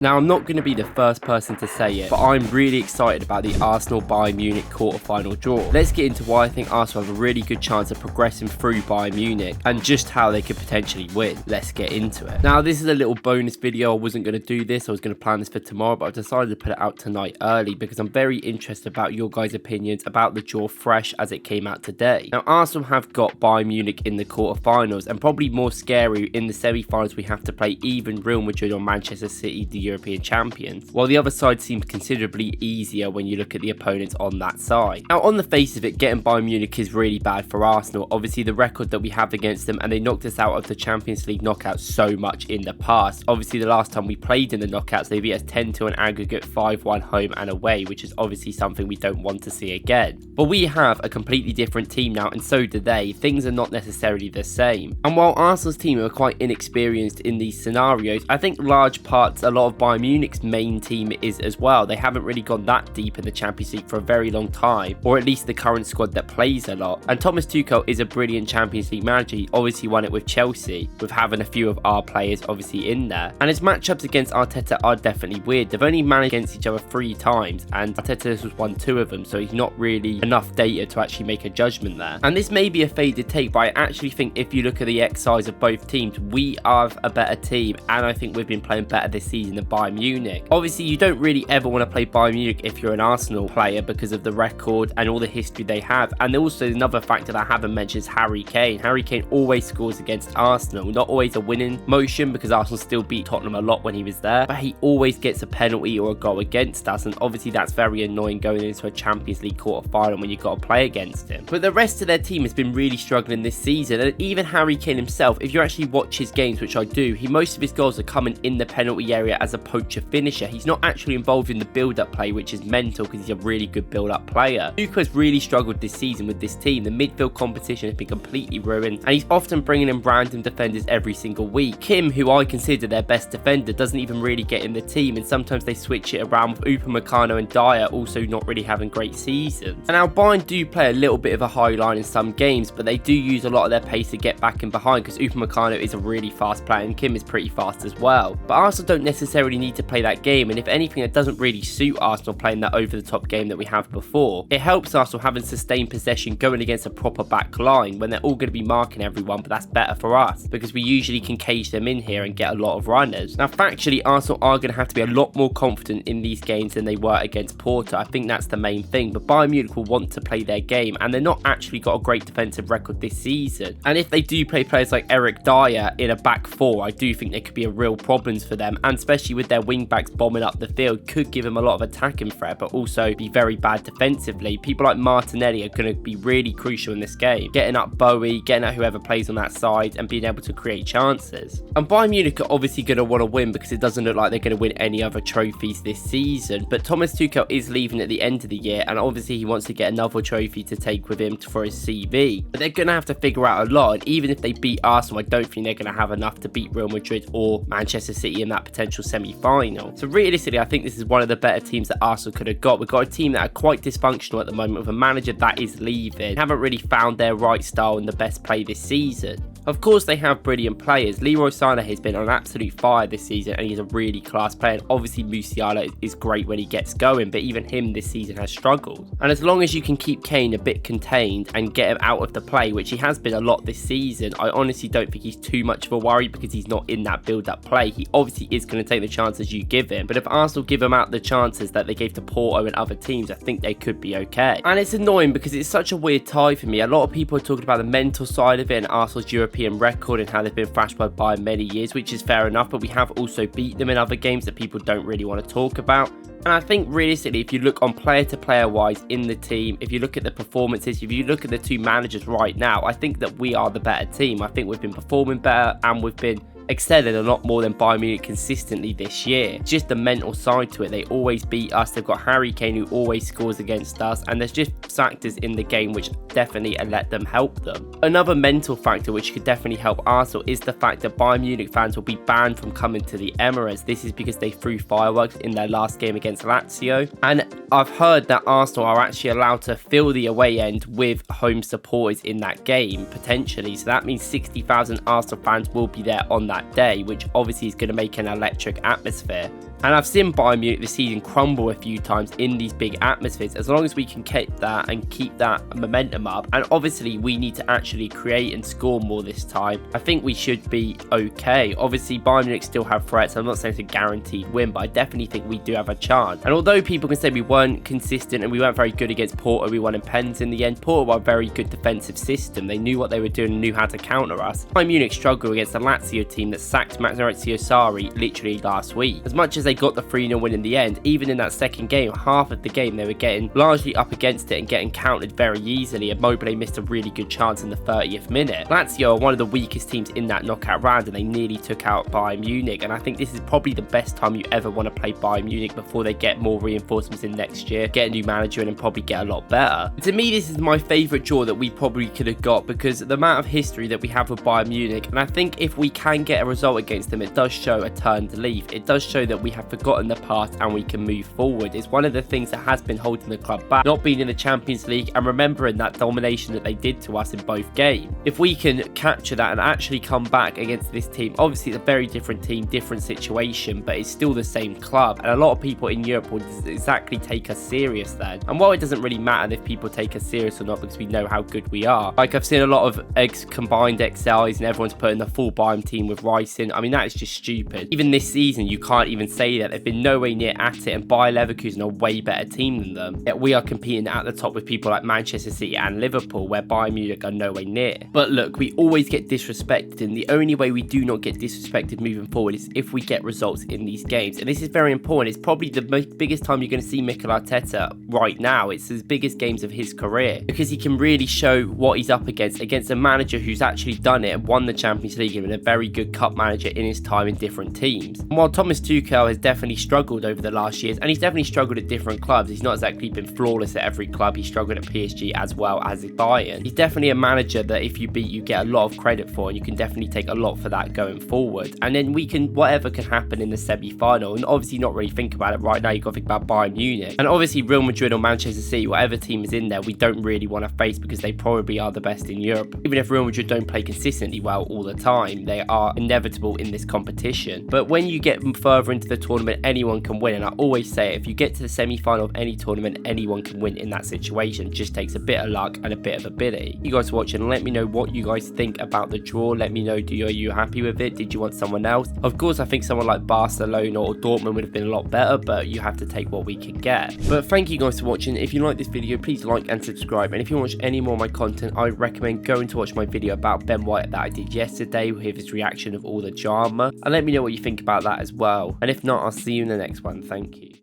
Now, I'm not going to be the first person to say it, but I'm really excited about the Arsenal Bayern Munich quarterfinal draw. Let's get into why I think Arsenal have a really good chance of progressing through Bayern Munich and just how they could potentially win. Let's get into it. Now, this is a little bonus video. I wasn't going to do this. I was going to plan this for tomorrow, but I decided to put it out tonight early because I'm very interested about your guys' opinions about the draw fresh as it came out today. Now, Arsenal have got Bayern Munich in the quarterfinals, and probably more scary in the semi-finals we have to play even Real Madrid or Manchester City, the European champions, while the other side seems considerably easier when you look at the opponents on that side. Now, on the face of it, getting Bayern Munich is really bad for Arsenal. Obviously, the record that we have against them, and they knocked us out of the Champions League knockouts so much in the past. Obviously, the last time we played in the knockouts, they beat us 10-2 an aggregate 5-1 home and away, which is obviously something we don't want to see again. But we have a completely different team now, and so do they. Things are not necessarily the same. And while Arsenal's team are quite inexperienced in these scenarios, I think large parts, a lot of Bayern Munich main team is as well. They haven't really gone that deep in the Champions League for a very long time, or at least the current squad that plays a lot. And Thomas Tuchel is a brilliant Champions League manager. He obviously won it with Chelsea, with having a few of our players obviously in there. And his matchups against Arteta are definitely weird. They've only managed against each other 3 times, and Arteta has won 2 of them, so he's not really enough data to actually make a judgment there. And this may be a faded take, but I actually think if you look at the X-size of both teams, we are a better team, and I think we've been playing better this season than Bayern Munich. Obviously, you don't really ever want to play Bayern Munich if you're an Arsenal player because of the record and all the history they have. And also another factor that I haven't mentioned is Harry Kane. Harry Kane always scores against Arsenal. Not always a winning motion because Arsenal still beat Tottenham a lot when he was there, but he always gets a penalty or a goal against us, and obviously that's very annoying going into a Champions League quarter-final when you've got to play against him. But the rest of their team has been really struggling this season, and even Harry Kane himself, if you actually watch his games, which I do, most of his goals are coming in the penalty area as a poacher finisher. He's not actually involved in the build-up play, which is mental because he's a really good build-up player. Tuchel has really struggled this season with this team. The midfield competition has been completely ruined, and he's often bringing in random defenders every single week. Kim, who I consider their best defender, doesn't even really get in the team, and sometimes they switch it around with Upamecano and Dyer also not really having great seasons. And now Bayern do play a little bit of a high line in some games, but they do use a lot of their pace to get back in behind because Upamecano is a really fast player and Kim is pretty fast as well. But Arsenal don't necessarily need to play that game, and if anything, it doesn't really suit Arsenal playing that over-the-top game that we have before. It helps Arsenal having sustained possession going against a proper back line when they're all going to be marking everyone, but that's better for us because we usually can cage them in here and get a lot of runners. Now, factually, Arsenal are going to have to be a lot more confident in these games than they were against Porto. I think that's the main thing, but Bayern Munich will want to play their game, and they're not actually got a great defensive record this season. And if they do play players like Eric Dyer in a back 4, I do think there could be a real problems for them, and especially with their wing backs bombing up the field, could give them a lot of attacking threat, but also be very bad defensively. People like Martinelli are going to be really crucial in this game, getting up Bowie, getting at whoever plays on that side, and being able to create chances. And Bayern Munich are obviously going to want to win because it doesn't look like they're going to win any other trophies this season, but Thomas Tuchel is leaving at the end of the year, and obviously he wants to get another trophy to take with him for his CV. But they're going to have to figure out a lot, and even if they beat Arsenal, I don't think they're going to have enough to beat Real Madrid or Manchester City in that potential semi-final. So realistically, I think this is one of the better teams that Arsenal could have got. We've got a team that are quite dysfunctional at the moment with a manager that is leaving, haven't really found their right style and the best play this season. Of course, they have brilliant players. Leroy Sané has been on absolute fire this season, and he's a really class player. And obviously, Musiala is great when he gets going, but even him this season has struggled. And as long as you can keep Kane a bit contained and get him out of the play, which he has been a lot this season, I honestly don't think he's too much of a worry because he's not in that build-up play. He obviously is going to take the chances you give him, but if Arsenal give him out the chances that they gave to Porto and other teams, I think they could be okay. And it's annoying because it's such a weird tie for me. A lot of people are talking about the mental side of it and Arsenal's European record and how they've been thrashed by Bayern many years, which is fair enough, but we have also beat them in other games that people don't really want to talk about. And I think realistically, if you look on player to player wise in the team, if you look at the performances, if you look at the two managers right now, I think that we are the better team. I think we've been performing better and we've been excelling a lot more than Bayern Munich consistently this year. Just the mental side to it. They always beat us. They've got Harry Kane who always scores against us, and there's just factors in the game which definitely let them help them. Another mental factor which could definitely help Arsenal is the fact that Bayern Munich fans will be banned from coming to the Emirates. This is because they threw fireworks in their last game against Lazio, and I've heard that Arsenal are actually allowed to fill the away end with home supporters in that game potentially, so that means 60,000 Arsenal fans will be there on that day, which obviously is going to make an electric atmosphere. And I've seen Bayern Munich this season crumble a few times in these big atmospheres. As long as we can keep that and keep that momentum up, and obviously we need to actually create and score more this time, I think we should be okay. Obviously Bayern Munich still have threats. I'm not saying it's a guaranteed win, but I definitely think we do have a chance. And although people can say we weren't consistent and we weren't very good against Porto, we won in pens in the end, Porto were a very good defensive system. They knew what they were doing and knew how to counter us. Bayern Munich struggled against the Lazio team that sacked Maurizio Sarri literally last week. As much as they got the 3-0 win in the end, even in that second game, half of the game they were getting largely up against it and getting countered very easily, and Mobile missed a really good chance in the 30th minute. Lazio are one of the weakest teams in that knockout round and they nearly took out Bayern Munich, and I think this is probably the best time you ever want to play Bayern Munich before they get more reinforcements in next year, get a new manager in and probably get a lot better. To me, this is my favourite draw that we probably could have got because of the amount of history that we have with Bayern Munich, and I think if we can get a result against them, it does show a turned leaf. It does show that we have forgotten the past and we can move forward. It's one of the things that has been holding the club back, not being in the Champions League and remembering that domination that they did to us in both games. If we can capture that and actually come back against this team, obviously it's a very different team, different situation, but it's still the same club, and a lot of people in Europe will exactly take us serious then. And while it doesn't really matter if people take us serious or not because we know how good we are, like I've seen a lot of combined XLs and everyone's putting the full Bayern team with Rice in. I mean, that is just stupid. Even this season you can't even say that. They've been nowhere near at it, and Bayer Leverkusen are a way better team than them, yet we are competing at the top with people like Manchester City and Liverpool, where Bayern Munich are nowhere near. But look, we always get disrespected, and the only way we do not get disrespected moving forward is if we get results in these games. And this is very important. It's probably the biggest time you're going to see Mikel Arteta right now. It's his biggest games of his career because he can really show what he's up against a manager who's actually done it and won the Champions League and been a very good cup manager in his time in different teams. And while Thomas Tuchel has definitely struggled over the last years, and he's definitely struggled at different clubs, he's not exactly been flawless at every club. He struggled at PSG as well as at Bayern. He's definitely a manager that if you beat, you get a lot of credit for, and you can definitely take a lot for that going forward. And then we can, whatever can happen in the semi-final, and obviously not really think about it right now, you've got to think about Bayern Munich. And obviously Real Madrid or Manchester City, whatever team is in there, we don't really want to face because they probably are the best in Europe. Even if Real Madrid don't play consistently well all the time, they are inevitable in this competition. But when you get further into the tournament, anyone can win. And I always say, if you get to the semi-final of any tournament, anyone can win in that situation. It just takes a bit of luck and a bit of ability. You guys watching, let me know what you guys think about the draw. Let me know, are you happy with it? Did you want someone else? Of course, I think someone like Barcelona or Dortmund would have been a lot better, but you have to take what we can get. But thank you guys for watching. If you like this video, please like and subscribe. And if you want to watch any more of my content, I recommend going to watch my video about Ben White that I did yesterday with his reaction of all the drama. And let me know what you think about that as well. And if not, I'll see you in the next one. Thank you.